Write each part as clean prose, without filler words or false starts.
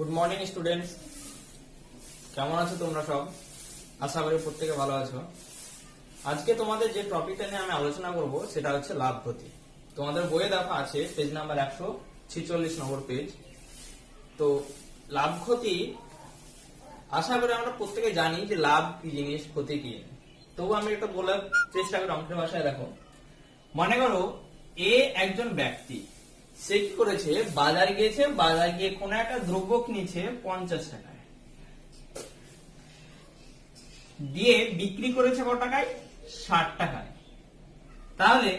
Good morning students, কেমন আছো তোমরা সব? আশা করি প্রত্যেকে ভালো আছো। আজকে তোমাদের যে টপিকটা নিয়ে আমি আলোচনা করব সেটা হচ্ছে লাভ ক্ষতি। তোমাদের বইয়ে দেখা আছে পেজ নাম্বার 146 নম্বর পেজ। তো লাভ ক্ষতি আশা করি আমরা প্রত্যেকে জানি যে লাভ কি জিনিস, ক্ষতি কি। তবু আমি একটা বলার চেষ্টা করি অঙ্কের ভাষায়। দেখো, মনে করো এ একজন ব্যক্তি, সে কি করেছে, বাজার গিয়েছে, বাজার গিয়ে কোন একটা দ্রব্য কিনেছে 50 টাকায়, দিয়ে বিক্রি করেছে কত টাকায়? 60 টাকায়। তাহলে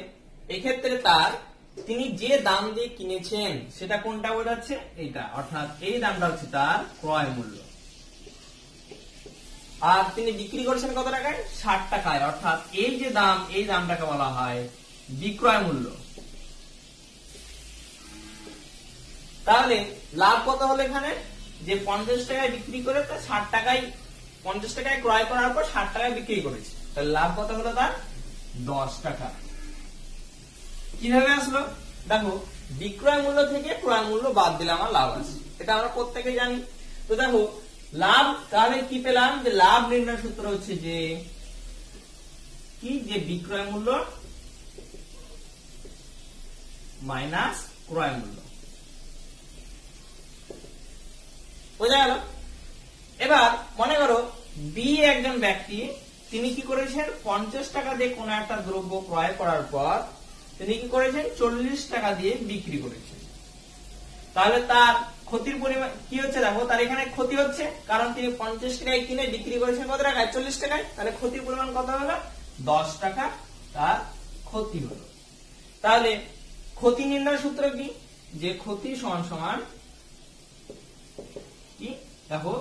এক্ষেত্রে তিনি যে দাম দিয়ে কিনেছেন সেটা কোনটা বোঝাচ্ছে? এইটা, অর্থাৎ এই দামটা হচ্ছে তার ক্রয় মূল্য। আর তিনি বিক্রি করেছেন কত টাকায়? 60 টাকায়, অর্থাৎ এই যে দাম, এই দামটাকে বলা হয় বিক্রয় মূল্য। তাহলে লাভ কত হলো এখানে? যে 50 টাকায় বিক্রি করে তার 60 টাকায়, 50 টাকায় ক্রয় করার পর 60 টাকায় বিক্রি করেছে, তাহলে লাভ কত হলো তার? 10 টাকা। কিভাবে আসলো? দেখো, বিক্রয় মূল্য থেকে ক্রয় মূল্য বাদ দিলে আমার লাভ আছে, এটা আমরা প্রত্যেকেই জানি। তো দেখো লাভ, তাহলে কি পেলাম? যে লাভ নির্ণয় সূত্র হচ্ছে যে কি, যে বিক্রয় মূল্য মাইনাস ক্রয় মূল্য। বোঝা গেল? এবার মনে করো বি একজন ব্যক্তি, তিনি কি করেছেন, 50 টাকা দিয়ে কোন একটা দ্রব্য ক্রয় করার পর তিনি কি করেছেন, 40 টাকা দিয়ে বিক্রি করেছেন। তাহলে তার ক্ষতির পরিমাণ কি হচ্ছে? দেখো, তার এখানে ক্ষতি হচ্ছে, কারণ তিনি 50 টাকায় কিনে বিক্রি করেছেন কত টাকায়? 40 টাকায়। তাহলে ক্ষতির পরিমাণ কত হলো? 10 টাকা তার ক্ষতি হলো। তাহলে ক্ষতি নির্ণয় সূত্র কি? যে ক্ষতি সমান সমান কি? দেখো,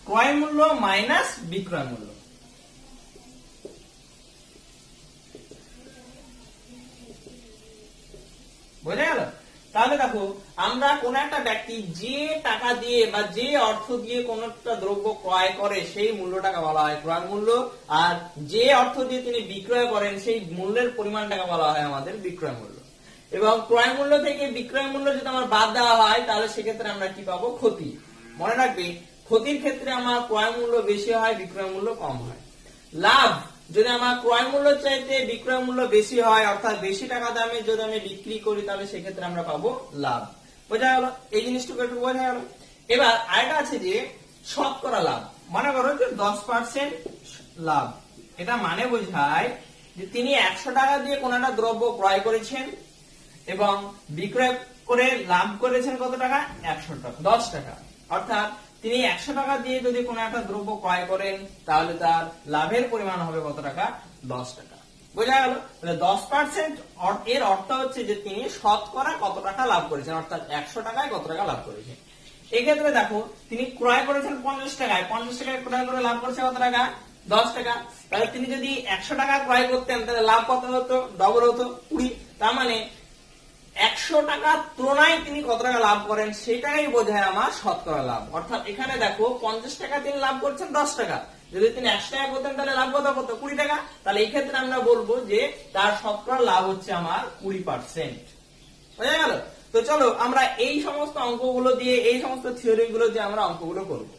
ক্রয় মূল্য মাইনাস বিক্রয় মূল্য। বোঝা গেল? তাহলে দেখো, আমরা কোন একটা ব্যক্তি যে টাকা দিয়ে বা যে অর্থ দিয়ে কোন একটা দ্রব্য ক্রয় করে সেই মূল্যটাকে বলা হয় ক্রয় মূল্য, আর যে অর্থ দিয়ে তিনি বিক্রয় করেন সেই মূল্যের পরিমাণটাকে বলা হয় আমাদের বিক্রয় মূল্য। এবং ক্রয় মূল্য থেকে বিক্রয় মূল্য যদি আমার বাদ দেওয়া হয়, তাহলে সেক্ষেত্রে আমরা কি পাবো? ক্ষতি। মনে রাখবে, ক্ষতির ক্ষেত্রে আমার ক্রয় মূল্য বেশি হয়, বিক্রয় মূল্য কম হয়। লাভ, যদি আমার ক্রয় মূল্য চাইতে বিক্রয় মূল্য বেশি হয়, অর্থাৎ বেশি টাকা দামে যদি আমি বিক্রি করি, তাহলে সেক্ষেত্রে আমরা পাবো লাভ। বোঝা গেল? এই জিনিসটুকু একটু বোঝা গেল। এবার আরেকটা আছে যে শতকরা লাভ। মনে করো যে 10% লাভ, এটা মানে বোঝায় যে তিনি 100 টাকা দিয়ে কোন একটা দ্রব্য ক্রয় করেছেন এবং বিক্রয় করে লাভ করেছেন কত টাকা? 100 টাকা, 10 টাকা। অর্থাৎ তিনি 100 টাকা দিয়ে যদি কোন একটা দ্রব্য ক্রয় করেন, তাহলে তার লাভের পরিমাণ হবে কত টাকা? 10 টাকা। বোঝা গেল? 10% এর অর্থ হচ্ছে যে তিনি শতকরা কত টাকা লাভ করেছেন, অর্থাৎ 100 টাকায় কত টাকা লাভ করেছেন। এক্ষেত্রে দেখো, তিনি ক্রয় করেছেন 50 টাকায়, 50 টাকায় ক্রয় করে লাভ করেছে কত টাকা? 10 টাকা। তাহলে তিনি যদি 100 টাকা ক্রয় করতেন, তাহলে লাভ কত হতো? ডবল হতো, 20। তার মানে 100 টাকার তুলনায় তিনি কত টাকা লাভ করেন সেটাই বোঝায় আমার শতকরা লাভ। অর্থাৎ এখানে দেখো, 50 টাকা তিনি লাভ করছেন 10 টাকা, যদি তিনি 100 টাকা করতেন তাহলে লাভ কত হতো? 20 টাকা। তাহলে এই ক্ষেত্রে আমরা বলবো যে তার শতকরা লাভ হচ্ছে আমার 20%। বোঝা গেল? তো চলো আমরা এই সমস্ত অঙ্কগুলো দিয়ে, এই সমস্ত থিওরি গুলো দিয়ে আমরা অঙ্কগুলো করবো।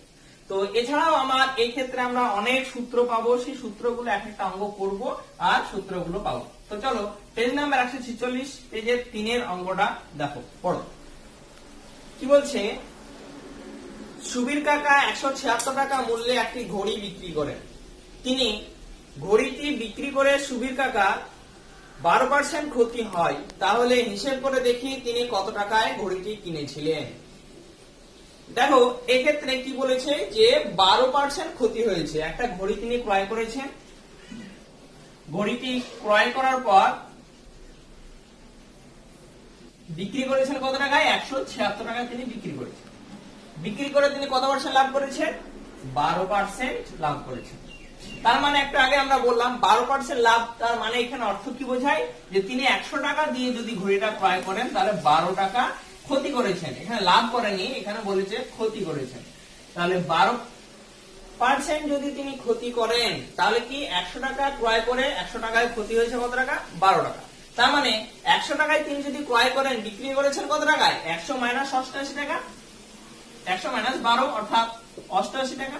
তো এছাড়াও আমার এই ক্ষেত্রে আমরা অনেক সূত্র পাবো, সেই সূত্রগুলো এক একটা অঙ্ক করবো আর সূত্রগুলো পাবো। তো চলো পেজ নাম্বার 146, পেজের 3 অঙ্কটা দেখো, পড়ো। কি বলছে? সুবীর কাকা 176 টাকা মূল্যে একটি ঘড়ি বিক্রি করেন। তিনি ঘড়িটি বিক্রি করে সুবীর কাকা 12% ক্ষতি হয়, তাহলে হিসেব করে দেখি তিনি কত টাকায় ঘড়িটি কিনেছিলেন। দেখো, এক্ষেত্রে কি বলেছে যে 12% ক্ষতি হয়েছে। একটা ঘড়ি তিনি ক্রয় করেছেন, ঘড়িটি ক্রয় করার পর বিক্রি করেছেন কত টাকায়? 176 টাকায় তিনি বিক্রি করেছেন। বিক্রি করে তিনি কত পার্সেন্ট লাভ করেছেন? 12% লাভ করেছেন। তার মানে একটু আগে আমরা বললাম 12% লাভ, তার মানে এখানে অর্থ কি বোঝায়? যে তিনি 100 টাকা দিয়ে যদি ঘড়িটা ক্রয় করেন, তাহলে 12 টাকা ক্ষতি করেছেন। এখানে লাভ করেনি, এখানে বলেছে ক্ষতি করেছেন। তাহলে 12% যদি তিনি ক্ষতি করেন, তাহলে কি 100 টাকা ক্রয় করে 100 টাকায় ক্ষতি হয়েছে কত টাকা? 12 টাকা। তার মানে 100 টাকায় তিনি যদি ক্রয় করেন, বিক্রি করেছেন কত টাকায়? 100 মাইনাস 88 টাকা। 100 মাইনাস 12 অর্থাৎ 88 টাকা,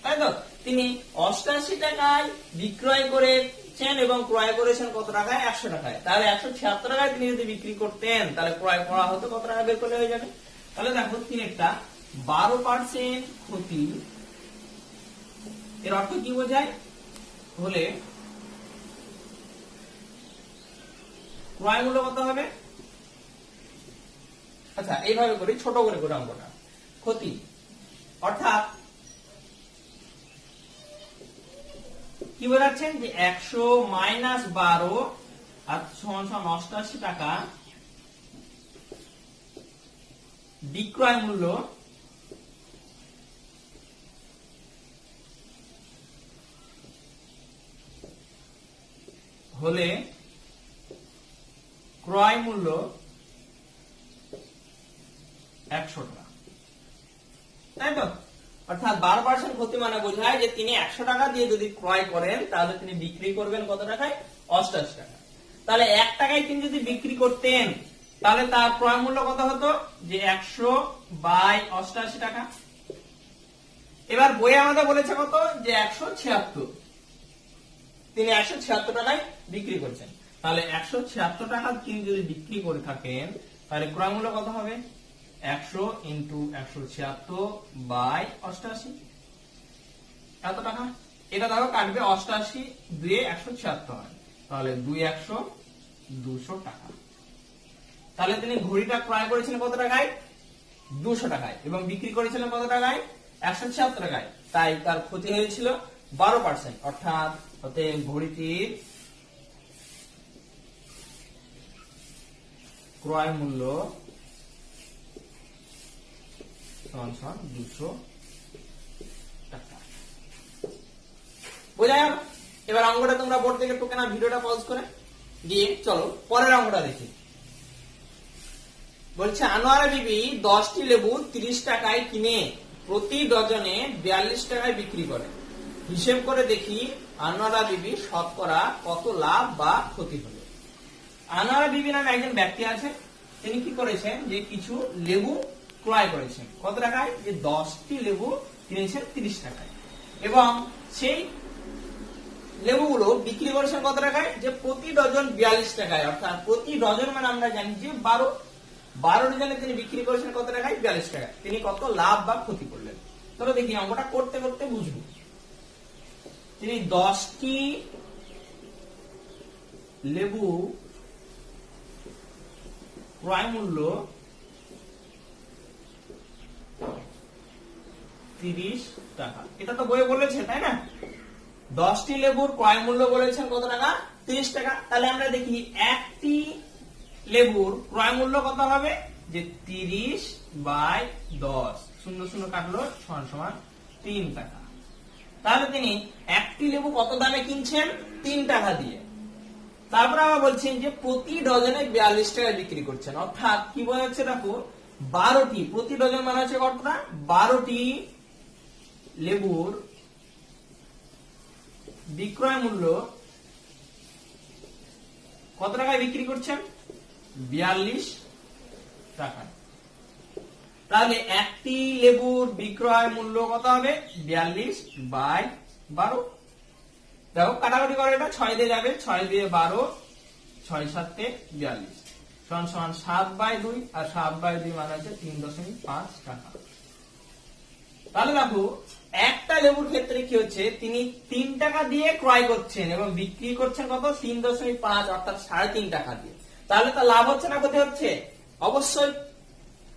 তাই তো? তিনি 88 টাকায় বিক্রয় করেছেন এবং ক্রয় করেছেন কত টাকায়? 100 টাকায়। তাহলে 176 টাকায় তিনি যদি বিক্রি করতেন তাহলে ক্রয় করা হতো কত টাকা বের করলে হয়ে যাবে। তাহলে দেখো তিনি একটা 12% ক্ষতি, এর অর্থ কি বোঝায়? হলে ক্রয় মূল্য কত হবে? আচ্ছা এইভাবে করি, ছোট করে করে অঙ্কটা। ক্ষতি অর্থাৎ কি বোঝাচ্ছেন যে 100 মাইনাস 12 আর সমান সমান 88 টাকা বিক্রয় মূল্য হলে ক্রয় মূল্য 100 টাকা, তাই তো? অর্থাৎ 12% ক্ষতি মানে বোঝায় যে তিনি 100 টাকা দিয়ে যদি ক্রয় করেন তাহলে তিনি বিক্রি করবেন কত টাকায়? 88 টাকা। তাহলে 1 টাকায় তিনি যদি বিক্রি করতেন তাহলে তার ক্রয় মূল্য কত হতো? যে 100 বাই 88 টাকা। এবার বই আমাদের বলেছে কত? যে 176, তিনি 176 টাকায় বিক্রি করছেন। তাহলে 176 টাকা তিনি যদি বিক্রি করে থাকেন তাহলে ক্রয় মূল্য কত হবে? 100 ইন্টু 176 বাই 88, এত টাকা। এটা দেখো কাটবে 88 2 176 হয়, তাহলে 2 100 200 টাকা। তাহলে তিনি ঘড়িটা ক্রয় করেছিলেন কত টাকায়? 200 টাকায় এবং বিক্রি করেছিলেন কত টাকায়? 176 টাকায়। তাই তার ক্ষতি হয়েছিল 12%, অর্থাৎ ঘড়িটির ক্রয় মূল্য 200 টাকা। বোঝা গেল? এবার অঙ্কটা তোমরা বোর্ড থেকে টুকে না, ভিডিওটা পজ করে দিয়ে চলো পরের অঙ্কটা দেখি। বলছে আনোয়ারা বিবি 10টি লেবু 30 টাকায় কিনে প্রতি ডজনে 42 টাকায় বিক্রি করে। হিসেব করে দেখি আনোয়ারা বিবি শতকরা কত লাভ বা ক্ষতি হলো। আনোয়ারা বিবি নামে একজন ব্যক্তি আছে, তিনি কি করেছেন যে কিছু লেবু ক্রয় করেছেন কত টাকায়? যে 10টি লেবু কিনেছেন 30 টাকায় এবং সেই লেবুগুলো বিক্রি করেছেন কত টাকায়? যে প্রতি ডজন 42 টাকায়, অর্থাৎ প্রতি ডজন মানে আমরা জানি যে 12 ডজনে তিনি বিক্রি করেছেন কত টাকায়? 42 টাকায়। তিনি কত লাভ বা ক্ষতি করলেন? চলো দেখি অঙ্কটা করতে করতে বুঝবো। তিনি 10টি লেবু ক্রয় মূল্য 30 টাকা, এটা তো বইয়ে বলেছে তাই না? 10টি লেবুর ক্রয় মূল্য বলেছেন কত টাকা? 30 টাকা। তাহলে আমরা দেখি একটি লেবুর ক্রয় মূল্য কত হবে? যে 30 বাই 10, 0 0 কাটলো সমান সমান 3 টাকা। তাহলে তিনি একটি লেবু কত দামে কিনছেন? 3 টাকা দিয়ে। তারপর আবার বলছেন যে প্রতি ডজনে 42 টাকায় বিক্রি করছেন, অর্থাৎ কি বোঝাচ্ছে? দেখো 12টি, প্রতি ডজন মানে হচ্ছে কতটা? 12টি লেবুর বিক্রয় মূল্য কত টাকায় বিক্রি করছেন? 42 টাকা। তাহলে একটি লেবুর বিক্রয় মূল্য কত হবে? 42 বাই 12। দেখো কাটাকুটি করে, এটা 6 দিয়ে যাবে, 6 দিয়ে 12, 6 7 42 সমান সমান 7 বাই 2, আর 7 বাই 2 মানে হচ্ছে 3.5 টাকা। তাহলে দেখো একটা লেবুর ক্ষেত্রে কি হচ্ছে? তিনি 3 টাকা দিয়ে ক্রয় করছেন এবং বিক্রি করছেন কত? 3.5, অর্থাৎ 3.5 টাকা দিয়ে। তাহলে তার লাভ হচ্ছে না ক্ষতি হচ্ছে? অবশ্যই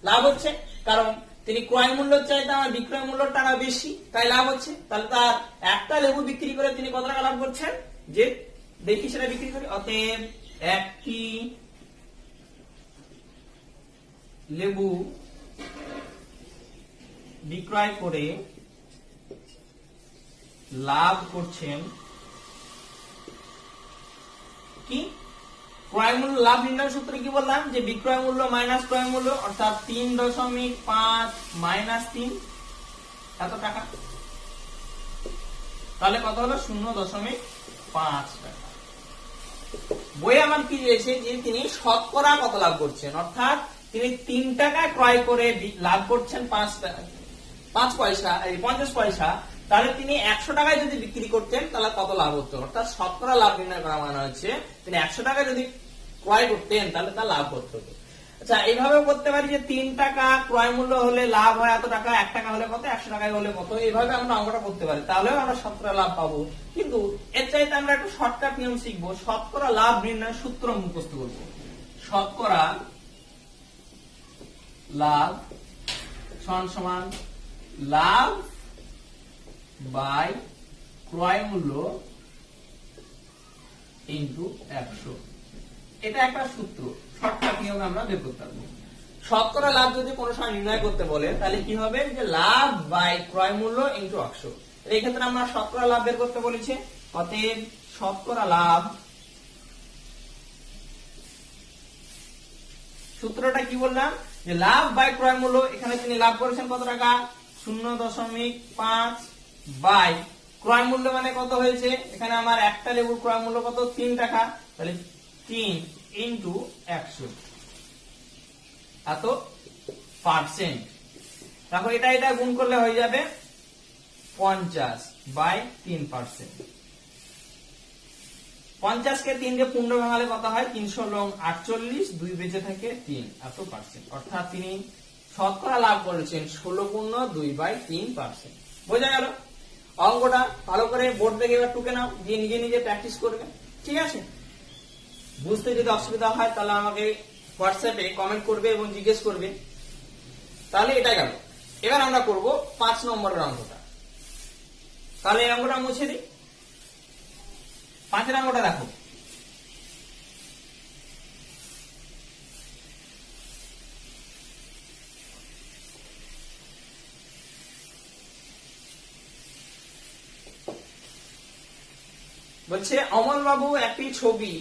লাভ হচ্ছে, কারণ তিনি ক্রয় মূল্য চাইতে আমার বিক্রয় মূল্যের টাকা বেশি, তাই লাভ হচ্ছে। তাহলে তার একটা লেবু বিক্রি করে তিনি কত টাকা লাভ করছেন? যে দেখি সেটা বিক্রি করি। অতএব একটি লেবু বিক্রয় করে লাভ করছেন কি? ক্রয় মূল্য। লাভ নির্ণয় সূত্রে কি বললাম? যে বিক্রয় মূল্য মাইনাস ক্রয় মূল্য, অর্থাৎ 3.5 মাইনাস 3 এত টাকা। তাহলে কত হলো? 0.5 টাকা। বই আমার কি দিয়েছে? যে তিনি শতকরা কত লাভ করছেন, অর্থাৎ তিনি 3 টাকায় ক্রয় করে লাভ করছেন 5 পয়সা, এই 50 পয়সা, তাহলে তিনি 100 টাকায় যদি বিক্রি করতেন তাহলে কত লাভ হতো? অর্থাৎ শতকরা লাভ নির্ণয় করা মানে হচ্ছে তিনি 100 টাকায় যদি ক্রয় করতেন তাহলে তার লাভ হতো। আচ্ছা, এইভাবে করতে পারি যে 3 টাকা ক্রয় মূল্য হলে লাভ হয় এত টাকা, 1 টাকা হলে কত, 100 টাকায় হলে কত, এইভাবে আমরা অঙ্কটা করতে পারি, তাহলেও আমরা শতকরা লাভ পাবো। কিন্তু এর চাইতে আমরা একটু শর্টকাট নিয়ম শিখবো, শতকরা লাভ নির্ণয়ের সূত্র মুখস্থ করবো। শতকরা লাভ সমান লাভ বাই ক্রয় মূল্য ইনটু 100। এটা একটা সূত্র, শর্টকাট নিয়মে আমরা বের করতে পারবো। শতকরা লাভ যদি কোনো সময় নির্ণয় করতে বলে তাহলে কি হবে, যে লাভ বাই ক্রয় মূল্য ইনটু 100। এই ক্ষেত্রে আমরা শতকরা লাভ বের করতে বলেছি, অতএব শতকরা লাভ, সূত্রটা কি বললাম, যে লাভ বাই ক্রয় মূল্য, এখানে তিনি লাভ করেছেন কত টাকা, 0.5 বাই ক্রয় মূল্য মানে কত হয়েছে, এখানে আমার একটা লেবুর ক্রয় মূল্য কত, 3 টাকা, তাহলে 3 ইনটু 100 এত পার্সেন্ট। দেখো এটা গুণ করলে হয়ে যাবে 50 বাই 3%। 50 কে 3 দিয়ে 15 ভাঙালে কত হয়, 300 লং 48, 2 বেঁচে থাকে 3 এত পার্সেন্ট। অর্থাৎ তিনি শতকরা লাভ করেছেন 16/3%। বোঝা গেল? অঙ্কটা ভালো করে বোর্ড থেকে এবার টুকে নাও, দিয়ে নিজে নিজে প্র্যাকটিস করবে, ঠিক আছে? বুঝতে যদি অসুবিধা হয় তাহলে আমাকে হোয়াটসঅ্যাপে কমেন্ট করবে এবং জিজ্ঞেস করবে। তাহলে এটা গেল। এবার আমরা করব 5 নম্বরের অঙ্কটা। তাহলে এই অঙ্কটা মুছে দিই। 5 এর অঙ্কটা দেখো, বলছে অমল বাবু একটি ছবি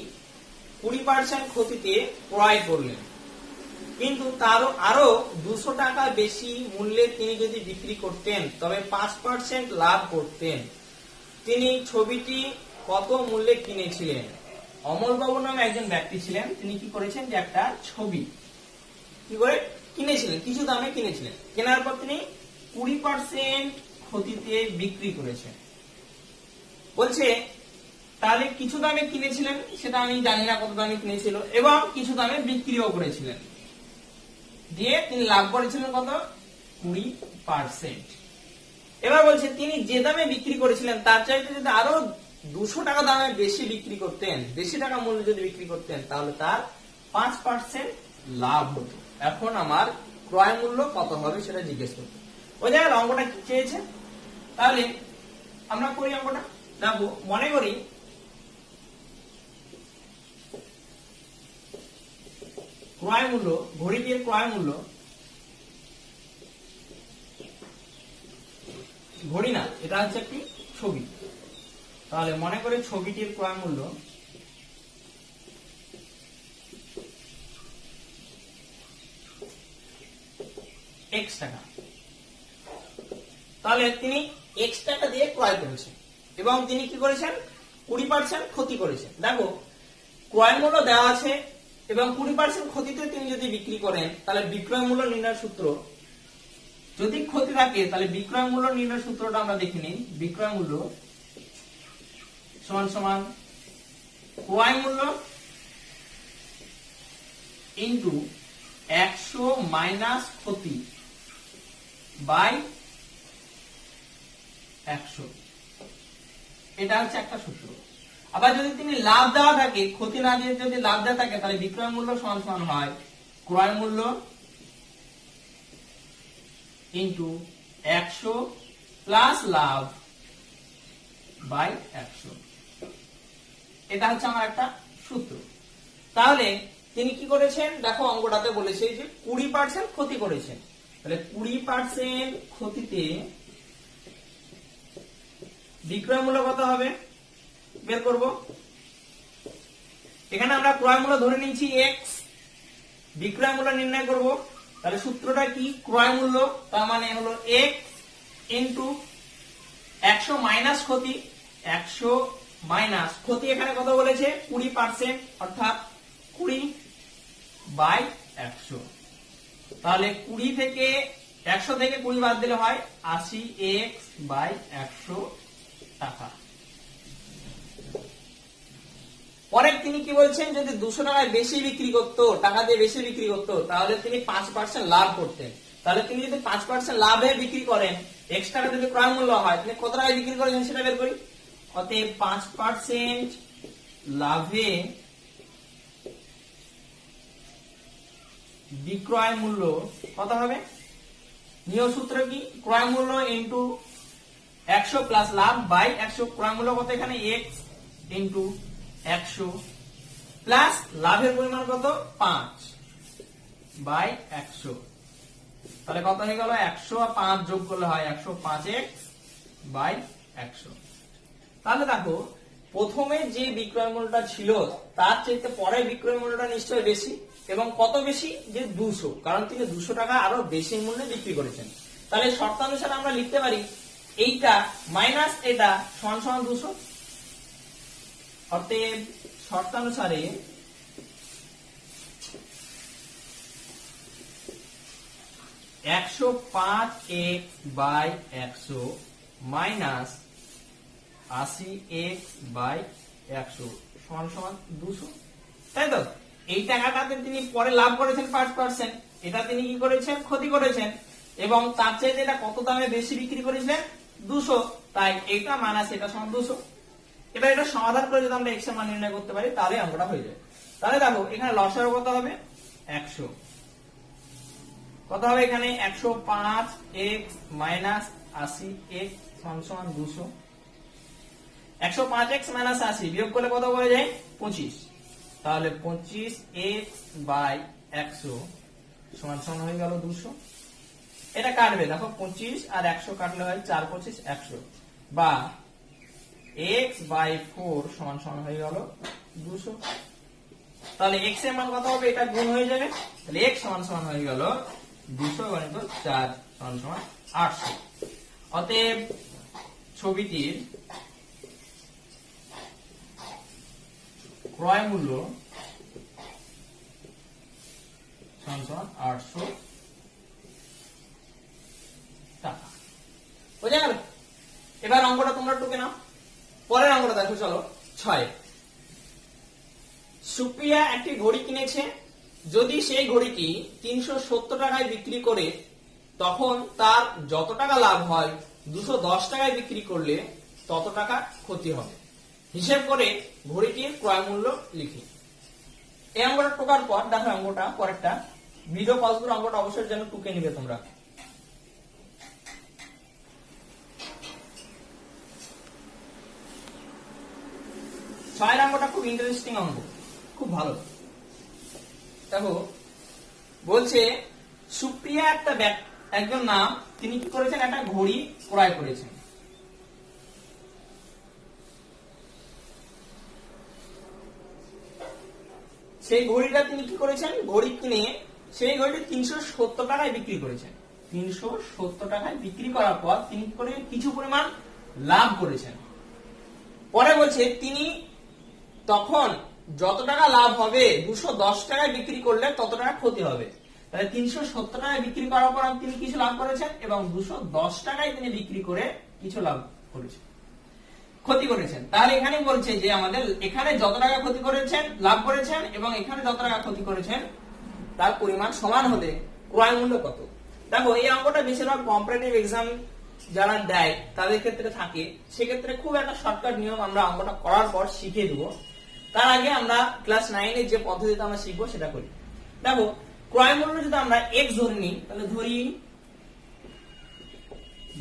20% ক্ষতিতে ক্রয় করলেন, কিন্তু তারও আরো 200 টাকা বেশি মূল্যে তিনি যদি বিক্রি করতেন তবে 5% লাভ করতেন। তিনি ছবিটি কত মূল্যে কিনেছিলেন? অমল বাবু নামে একজন ব্যক্তি ছিলেন, তিনি কি করেছেন, যে একটা ছবি কি করে কিনেছিলেন, কিছু দামে কিনেছিলেন, কেনার পর তিনি 20% ক্ষতিতে বিক্রি করেছেন। বলছে তাহলে কিছু দামে কিনেছিলেন, সেটা আমি জানি না কত দামে কিনেছিল, এবং কিছু দামে বিক্রিও করেছিলেন, দিয়ে তিনি লাভ করেছিলেন কত, 20%। এবার বলছে তিনি যে দামে বিক্রি করেছিলেন তার চাইতে যদি আরো 200 টাকা দামে বেশি বিক্রি করতেন, বেশি টাকা মূল্য যদি বিক্রি করতেন তাহলে তার 5% লাভ হতো। এখন আমার ক্রয় মূল্য কত হবে সেটা জিজ্ঞেস করতে। ওই জায়গায় অঙ্কটা কি চেয়েছে, তাহলে আমরা করি অঙ্কটা। দেখো, মনে করি ক্রয় মূল্য, ঘড়িটির ক্রয় মূল্য, ঘড়ি না, এটা হচ্ছে একটি ছবি। তাহলে মনে করি ছবিটির ক্রয় মূল্য x টাকা। তাহলে তিনি x টাকা দিয়ে ক্রয় করেছেন এবং তিনি কি করেছেন, 20% ক্ষতি করেছেন। দেখো, ক্রয় মূল্য দেওয়া আছে এবং 20% ক্ষতিতে তিনি যদি বিক্রি করেন তাহলে বিক্রয় মূল্য নির্ণয়ের সূত্র, যদি ক্ষতি থাকে তাহলে বিক্রয় মূল্য নির্ণয়ের সূত্রটা আমরা দেখে নিই। বিক্রয় মূল্য সমান সমান ক্রয় মূল্য ইনটু 100 মাইনাস ক্ষতি বাই 100। এটা হচ্ছে একটা সূত্র। আবার যদি তিনি লাভ দেওয়া থাকে, ক্ষতি না দিয়ে যদি লাভ দেওয়া থাকে তাহলে বিক্রয় মূল্য সমান সমান হয় ক্রয় মূল্য ইনটু 100 প্লাস লাভ বাই 100। এটা হচ্ছে আমার একটা সূত্র। তাহলে তিনি কি করেছেন, দেখো অঙ্কটাতে বলেছে যে 20% ক্ষতি করেছেন, তাহলে 20% ক্ষতিতে বিক্রয় মূল্য কত হবে বের করব। এখানে আমরা ক্রয় মূল্য ধরে নিয়েছি x, বিক্রয় মূল্য নির্ণয় করব। তাহলে সূত্রটা কি, ক্রয় মূল্য তার মানে হলো x ইনটু 100 মাইনাস ক্ষতি, 100 মাইনাস ক্ষতি, এখানে কত বলেছে 20%, অর্থাৎ 20 বাই 100। তাহলে 20 থেকে 100 থেকে 20 বাদ দিলে হয় 80x/100 টাকা। পরে তিনি কি বলছেন, যদি 200 টাকায় বেশি বিক্রি করতো, টাকা দিয়ে বেশি বিক্রি করতো, তাহলে তিনি 5% লাভ করতেন। তাহলে তিনি যদি 5% লাভে বিক্রি করেন, এক্সট্রা যদি ক্রয় মূল্য হয়, তিনি কত টাকায় বিক্রি করেছেন সেটা বের করি। অতএব 5% লাভে বিক্রয় মূল্য কত হবে? নিয়ম সূত্র কি? ক্রয় মূল্য ইনটু 100 প্লাস লাভ বাই 100। ক্রয় মূল্য কত এখানে? x ইনটু 100 প্লাস লাভের পরিমাণ কত? 5/100। তাহলে কত হয়ে গেল? 100 আর 5 যোগ করলে হয় 105x/100। তাহলে দেখো, প্রথমে যে বিক্রয় মূল্যটা ছিল তার চাইতে পরে বিক্রয় মূল্যটা নিশ্চয়ই বেশি, এবং কত বেশি? যে 200, কারণ তিনি 200 টাকা আরো বেশি মূল্যে বিক্রি করেছেন। তাহলে শর্তানুসারে আমরা লিখতে পারি এইটা মাইনাস এটা সমান সমান 200। অতএব শর্তানুসারে (105x/100 মাইনাস 80x/100 সমান সমান 200, তাই তো? এই টাকাটাতে তিনি পরে লাভ করেছেন 5%, এটা তিনি কি করেছেন? ক্ষতি করেছেন, এবং তার চাইতে এটা কত দামে বেশি বিক্রি করেছিলেন? 200, তাই এটা মাইনাস এটা সমান 200। এবার এটা সমাধান করে যদি আমরা x এর মান নির্ণয় করতে পারি, তাহলে অঙ্কটা হয়ে যায়। তাহলে দেখো, এখানে লসাগু কত হবে? 100। কত হবে এখানে? 105x মাইনাস 80x সমান সমান 200। 105x মাইনাস 80 বিয়োগ করলে কত হয়ে যায়? 25। তাহলে 25x/100 সমান সমান হয়ে গেল 200। এটা কাটবে, দেখো 25 আর 100 কাটলে হয় 4 25 100, বা x/4 সমান সমান হয়ে গেল 200। তাহলে x এর মান কত হবে? এটা গুণ হয়ে যাবে, তাহলে x সমান সমান হয়ে গেল 200 গুণিত 4 সমান সমান 800। অতএব ছবিটির ক্রয় মূল্য সমান সমান 800 টাকা। বুঝা গেল? এবার অঙ্কটা তোমরা টুকে নাও। পরের অঙ্কটা দেখো, চলো 6। সুপ্রিয়া একটি ঘড়ি কিনেছে। যদি সেই ঘড়িটি 370 টাকায় বিক্রি করে, তখন তার যত টাকা লাভ হয় 210 টাকায় বিক্রি করলে তত টাকা ক্ষতি হবে। হিসেব করে ঘড়িটির ক্রয় মূল্য লিখি। এই অঙ্কটা টোকার পর দেখো, অঙ্কটা পরেরটা ভিডিও পজ করে অঙ্কটা অবশ্যই যেন টুকে নিবে তোমরা। ছয়ের অঙ্কটা খুব ইন্টারেস্টিং অঙ্ক, খুব ভালো। দেখো, বলছে সুপ্রিয়া একজন নাম, তিনি কি করেছেন? একটা ঘড়ি ক্রয় করেছেন। সেই ঘড়িটা তিনি কি করেছেন? ঘড়ি কিনে সেই ঘড়িটি 370 টাকায় বিক্রি করেছেন। 370 টাকায় বিক্রি করার পর তিনি কি করে? কিছু পরিমাণ লাভ করেছেন। পরে বলছে তিনি তখন যত টাকা লাভ হবে 210 টাকায় বিক্রি করলে তত টাকা ক্ষতি হবে। তাহলে 370 টাকায় বিক্রি করার পর তিনি কিছু লাভ করেছেন, এবং 210 টাকায় তিনি বিক্রি করে কিছু লাভ করেছেন, ক্ষতি করেছেন। তাহলে এখানে বলছে যে আমাদের এখানে যত টাকা ক্ষতি করেছেন, লাভ করেছেন, এবং এখানে যত টাকা ক্ষতি করেছেন তার পরিমাণ সমান হলে ক্রয় মূল্য কত? দেখো, এই অঙ্কটা বেশিরভাগ কম্পারেটিভ এক্সাম যারা দেয় তাদের ক্ষেত্রে থাকে। সেক্ষেত্রে খুব একটা শর্টকাট নিয়ম আমরা অঙ্কটা করার পর শিখিয়ে দেবো। তার আগে আমরা ক্লাস 9 এর যে পদ্ধতিতে আমরা শিখবো সেটা করি। দেখো, ক্রয় মূল্য যদি আমরা x ধরে নিই, তাহলে ধরি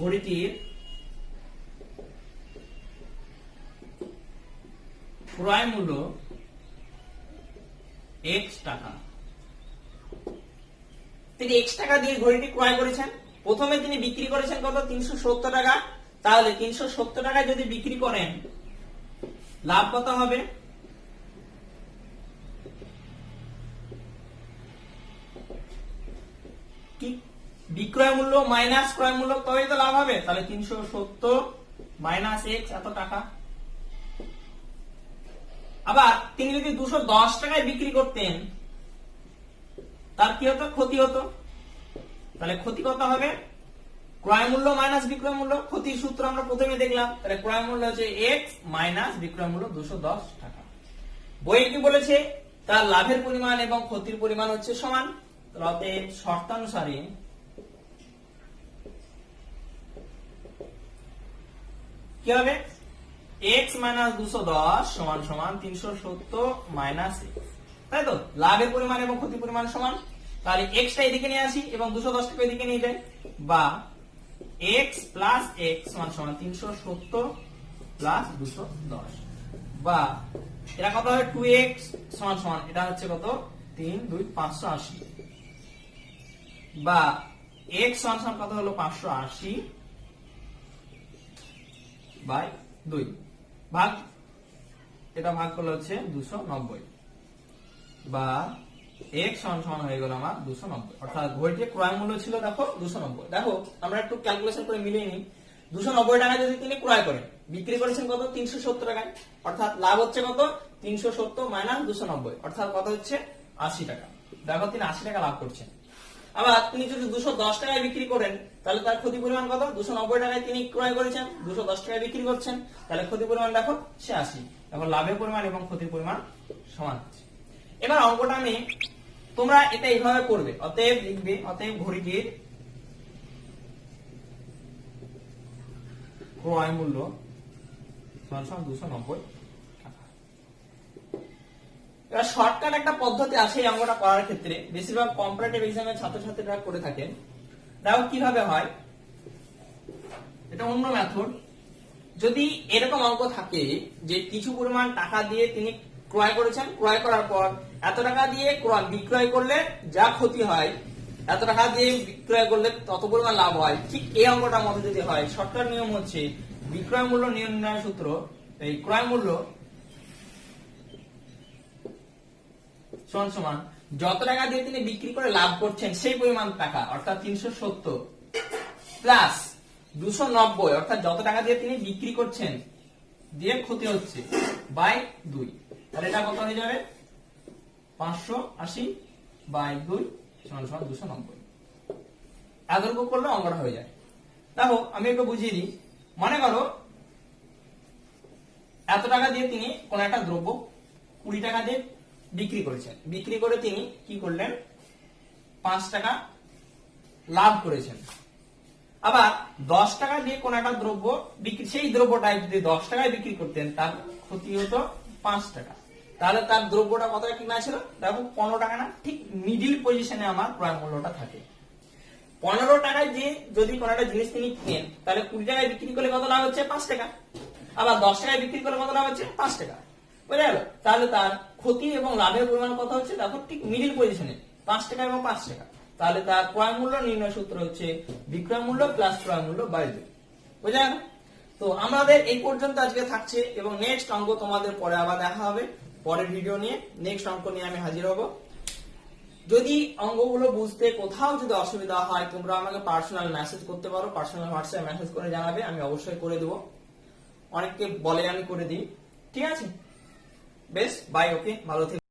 ঘড়িটির ক্রয় মূল্য x টাকা। তিনি x টাকা দিয়ে ঘড়িটি ক্রয় করেছেন। প্রথমে তিনি বিক্রি করেছেন কত? 370 টাকা। তাহলে 370 টাকায় যদি বিক্রি করেন, লাভ কত হবে? কি বিক্রয় মূল্য মাইনাস ক্রয় মূল্য, তবেই তো লাভ হবে। তাহলে 370 মাইনাস x এত টাকা। আবার তিনি যদি 210 টাকায় বিক্রি করতেন, তার কি হতো? ক্ষতি হতো। তাহলে ক্ষতি কত হবে? ক্রয় মূল্য মাইনাস বিক্রয় মূল্য। ক্ষতির সূত্র আমরা প্রথমে দেখলাম, তাহলে ক্রয় মূল্য হচ্ছে এক্স মাইনাস বিক্রয় মূল্য 210 টাকা। বইয়ে কি বলেছে? তার লাভের পরিমাণ এবং ক্ষতির পরিমাণ হচ্ছে সমান। অতএব শর্তানুসারে কি হবে? x মাইনাস 210 সমান সমান 370 মাইনাস x, তাই তো? লাভের পরিমাণ এবং ক্ষতির পরিমাণ সমান। তাহলে x টা এদিকে নিয়ে আসি এবং 210 টাকে এদিকে নিয়ে যাই, বা x প্লাস x সমান সমান 370 প্লাস 210, বা এটা কত হবে? 2x সমান সমান এটা হচ্ছে কত? 3 2 580, বা x সমান সমান কত হলো? 580 বাই 2 ভাগ, এটা ভাগ করলে হচ্ছে 290, বা x সমান সমান হয়ে গেল আমার 290। অর্থাৎ ঘড়িতে ক্রয় মূল্য ছিল দেখো 290। দেখো আমরা একটু ক্যালকুলেশন করে মিলিয়ে নিই। 290 টাকা যদি তিনি ক্রয় করেন, বিক্রি করেছেন কত? 370 টাকায়। অর্থাৎ লাভ হচ্ছে কত? 370 মাইনাস 290, অর্থাৎ কত হচ্ছে? 80 টাকা। দেখো তিনি 80 টাকা লাভ করছেন। আবার তিনি যদি 210 টাকায় বিক্রি করেন, তাহলে তার ক্ষতি পরিমাণ কত? 290 টাকায় তিনি ক্রয় করেছেন, 210 টাকায় বিক্রি করছেন, তাহলে ক্ষতি পরিমাণ দেখো সে 80। এখন লাভের পরিমাণ এবং ক্ষতির পরিমাণ সমান হচ্ছে। এবার অঙ্কটা আমি, তোমরা এটা এইভাবে করবে। অতএব লিখবে, অতএব ঘড়িটির ক্রয় মূল্য সমান সমান 290 টাকা। এবার শর্টকাট একটা পদ্ধতি আছে এই অঙ্কটা করার ক্ষেত্রে, বেশিরভাগ কম্পারেটিভ এক্সামের ছাত্রছাত্রীরা করে থাকেন। দেখো কিভাবে হয়, এটা অন্য মেথড। যদি এরকম অঙ্ক থাকে যে কিছু পরিমাণ টাকা দিয়ে তিনি ক্রয় করেছেন, ক্রয় করার পর এত টাকা দিয়ে বিক্রয় করলে যা ক্ষতি হয়, এত টাকা দিয়ে বিক্রয় করলে তত পরিমাণ লাভ হয়, ঠিক এই অঙ্কটার মধ্যে যদি হয়, শর্টকাট নিয়ম হচ্ছে বিক্রয় মূল্য নির্ণয় সূত্র, এই ক্রয় মূল্য সমান সমান যত টাকা দিয়ে তিনি বিক্রি করে লাভ করছেন সেই পরিমাণ টাকা, অর্থাৎ 370 প্লাস 290, অর্থাৎ যত টাকা দিয়ে তিনি বিক্রি করছেন দিয়ে ক্ষতি হচ্ছে, বাই 2। তাহলে এটা কত হয়ে যাবে? 580 বাই 2 সমান সমান 290। এতটুকু করলে অঙ্কটা হয়ে যায়। দেখো আমি একটু বুঝিয়ে দিই। মনে করো এত টাকা দিয়ে তিনি কোন একটা দ্রব্য 20 টাকা দিয়ে বিক্রি করেছেন, বিক্রি করে তিনি কি করলেন? 5 টাকা লাভ করেছেন। আবার 10 টাকা দিয়ে কোন একটা দ্রব্য বিক্রি, সেই দ্রব্যটা যদি 10 টাকায় বিক্রি করতেন, তার ক্ষতি হতো 5 টাকা। তাহলে তার দ্রব্যটা কত টাকা কিনা ছিল? দেখো 15 টাকা না? ঠিক মিডিল পজিশনে আমার ক্রয় মূল্যটা থাকে। 15 টাকায় যে যদি কোন একটা জিনিস তিনি কিনেন, তাহলে 20 টাকায় বিক্রি করলে কত লাভ হচ্ছে? 5 টাকা। আবার 10 টাকায় বিক্রি করলে কত লাভ হচ্ছে? 5 টাকা। বুঝে গেল? তাহলে তার ক্ষতি এবং লাভের পরিমাণ কত হচ্ছে? দেখো ঠিক মিডিল পজিশনে 5 টাকা এবং 5 টাকা। তাহলে তার ক্রয় মূল্য নির্ণয় সূত্র হচ্ছে বিক্রয় মূল্য প্লাস ক্রয় মূল্য বাই 2। বুঝে গেল? তো আমাদের এই পর্যন্ত আজকে থাকছে, এবং নেক্সট অঙ্ক তোমাদের পরে আবার দেখা হবে পরের ভিডিও নিয়ে। নেক্সট অঙ্ক নিয়ে আমি হাজির হব। যদি অঙ্কগুলো বুঝতে কোথাও যদি অসুবিধা হয়, তোমরা আমাকে পার্সোনাল মেসেজ করতে পারো, পার্সোনাল হোয়াটসঅ্যাপ মেসেজ করে জানাবে, আমি অবশ্যই করে দেবো। অনেককে বলে আমি করে দিই। ঠিক আছে? বেশ, বাই, ওকে, ভালো থেকো।